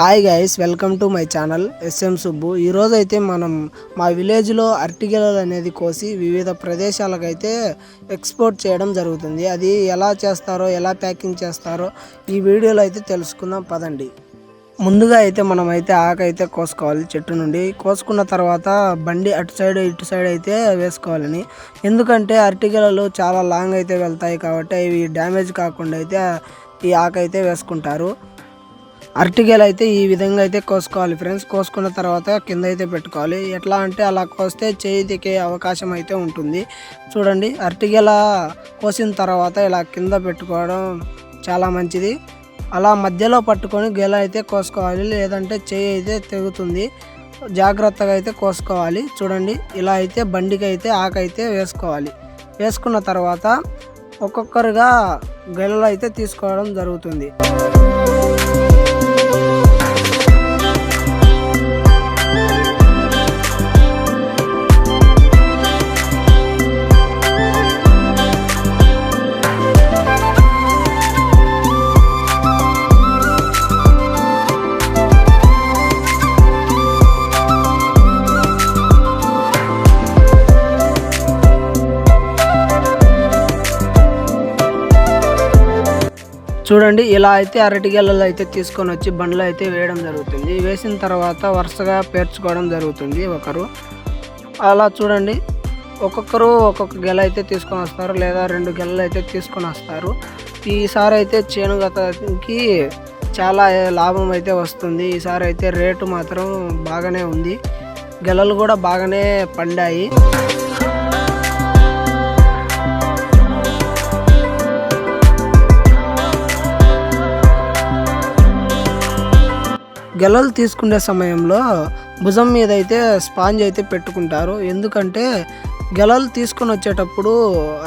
Hi guys, welcome to my channel S M Subbu. ఈరోజు అయితే మనం మా విలేజ్లో అరటిగెలలు అనేది కోసి వివిధ ప్రదేశాలకైతే ఎక్స్పోర్ట్ చేయడం జరుగుతుంది. అది ఎలా చేస్తారో, ఎలా ప్యాకింగ్ చేస్తారో ఈ వీడియోలో అయితే తెలుసుకుందాం పదండి. ముందుగా అయితే మనం అయితే ఆకైతే కోసుకోవాలి. చెట్టు నుండి కోసుకున్న తర్వాత బండి అటు సైడ్ ఇటు సైడ్ అయితే వేసుకోవాలని, ఎందుకంటే అరటిగెలలు చాలా లాంగ్ అయితే వెళ్తాయి కాబట్టి ఇవి డ్యామేజ్ కాకుండా అయితే ఈ ఆకైతే వేసుకుంటారు. అరటిగెలు అయితే ఈ విధంగా అయితే కోసుకోవాలి ఫ్రెండ్స్. కోసుకున్న తర్వాత కింద అయితే పెట్టుకోవాలి. ఎట్లా అంటే అలా కోస్తే చేయి దిగే అవకాశం అయితే ఉంటుంది. చూడండి, అరటిగెల కోసిన తర్వాత ఇలా కింద పెట్టుకోవడం చాలా మంచిది. అలా మధ్యలో పట్టుకొని గెల అయితే కోసుకోవాలి, లేదంటే చేయి అయితే తెగుతుంది. జాగ్రత్తగా అయితే కోసుకోవాలి. చూడండి, ఇలా అయితే బండికి అయితే ఆకైతే వేసుకోవాలి. వేసుకున్న తర్వాత ఒక్కొక్కరుగా గెలలు అయితే తీసుకోవడం జరుగుతుంది. చూడండి, ఇలా అయితే అరటిగెలలు అయితే తీసుకొని వచ్చి బండ్లో అయితే వేయడం జరుగుతుంది. వేసిన తర్వాత వరుసగా పేర్చుకోవడం జరుగుతుంది ఒకరు. అలా చూడండి, ఒక్కొక్కరు ఒక్కొక్క గెల అయితే తీసుకొని వస్తారు, లేదా 2 గెలలు అయితే తీసుకొని వస్తారు. ఈసారి అయితే చేనుగతకి చాలా లాభం అయితే వస్తుంది. ఈసారి అయితే రేటు మాత్రం బాగానే ఉంది. గెలలు కూడా బాగానే పండాయి. గెలలు తీసుకునే సమయంలో భుజం మీద అయితే స్పాంజ్ అయితే పెట్టుకుంటారు. ఎందుకంటే గెలలు తీసుకొని వచ్చేటప్పుడు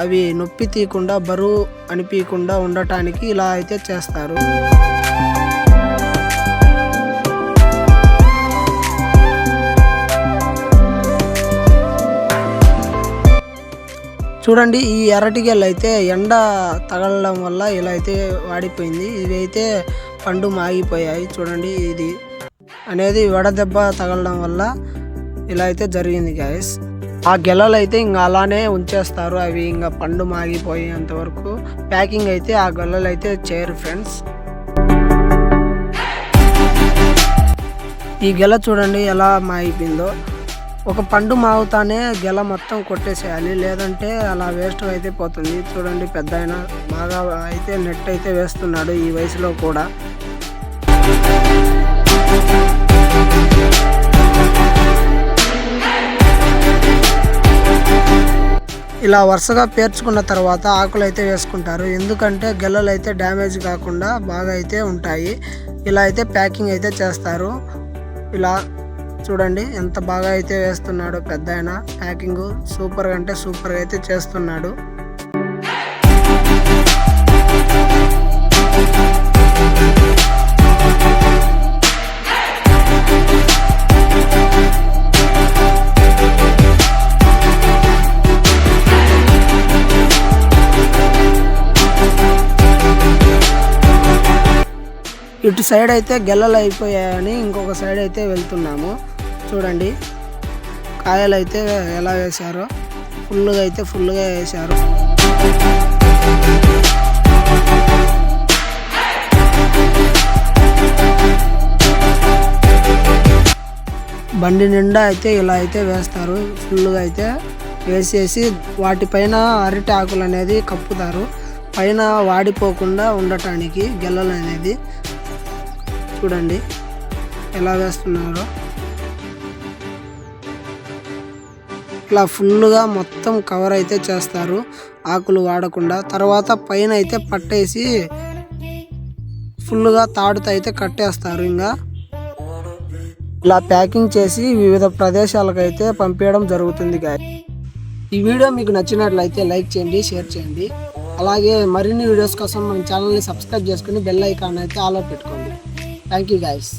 అవి నొప్పి తీయకుండా, బరువు అనిపించకుండా ఉండటానికి ఇలా అయితే చేస్తారు. చూడండి, ఈ అరటిగెలు అయితే ఎండ తగలడం వల్ల ఇలా అయితే వాడిపోయింది. ఇవి అయితే పండు మాగిపోయాయి. చూడండి, ఇది అనేది వడదెబ్బ తగలడం వల్ల ఇలా అయితే జరిగింది గైస్. ఆ గెలలు అయితే ఇంకా అలానే ఉంచేస్తారు. అవి ఇంకా పండు మాగిపోయేంత వరకు ప్యాకింగ్ అయితే ఆ గెలలు అయితే చేయరు ఫ్రెండ్స్. ఈ గెల చూడండి ఎలా మాగిపోయిందో. ఒక పండు మాగుతానే గెల మొత్తం కొట్టేసేయాలి, లేదంటే అలా వేస్ట్గా అయితే పోతుంది. చూడండి, పెద్ద ఆయన బాగా అయితే నెట్ అయితే వేస్తున్నాడు ఈ వయసులో కూడా. ఇలా వరుసగా పేర్చుకున్న తర్వాత ఆకులు అయితే వేసుకుంటారు, ఎందుకంటే గెలలు అయితే డ్యామేజ్ కాకుండా బాగా అయితే ఉంటాయి. ఇలా అయితే ప్యాకింగ్ అయితే చేస్తారు. ఇలా చూడండి ఎంత బాగా అయితే వేస్తున్నాడు పెద్ద ఆయన. ప్యాకింగ్ సూపర్గా అంటే సూపర్గా అయితే చేస్తున్నాడు. ఇటు సైడ్ అయితే గెలలు అయిపోయాయని ఇంకొక సైడ్ అయితే వెళ్తున్నాము. చూడండి, కాయలు అయితే ఎలా వేశారో, ఫుల్గా వేశారు. బండి నిండా అయితే ఇలా అయితే వేస్తారు. ఫుల్గా అయితే వేసేసి వాటిపైన అరటి ఆకులు అనేది కప్పుతారు, పైన వాడిపోకుండా ఉండటానికి గెలలు అనేది. చూడండి ఎలా వేస్తున్నారో. ఇలా ఫుల్గా మొత్తం కవర్ అయితే చేస్తారు ఆకులు వాడకుండా. తర్వాత పైన అయితే పట్టేసి ఫుల్గా తాడుతో అయితే కట్టేస్తారు. ఇంకా ఇలా ప్యాకింగ్ చేసి వివిధ ప్రదేశాలకైతే పంపించడం జరుగుతుంది గాయ్. ఈ వీడియో మీకు నచ్చినట్లయితే లైక్ చేయండి, షేర్ చేయండి. అలాగే మరిన్ని వీడియోస్ కోసం మన ఛానల్ని సబ్స్క్రైబ్ చేసుకుని బెల్ ఐకాన్ అయితే ఆల్ పెట్టుకోండి. Thank you guys.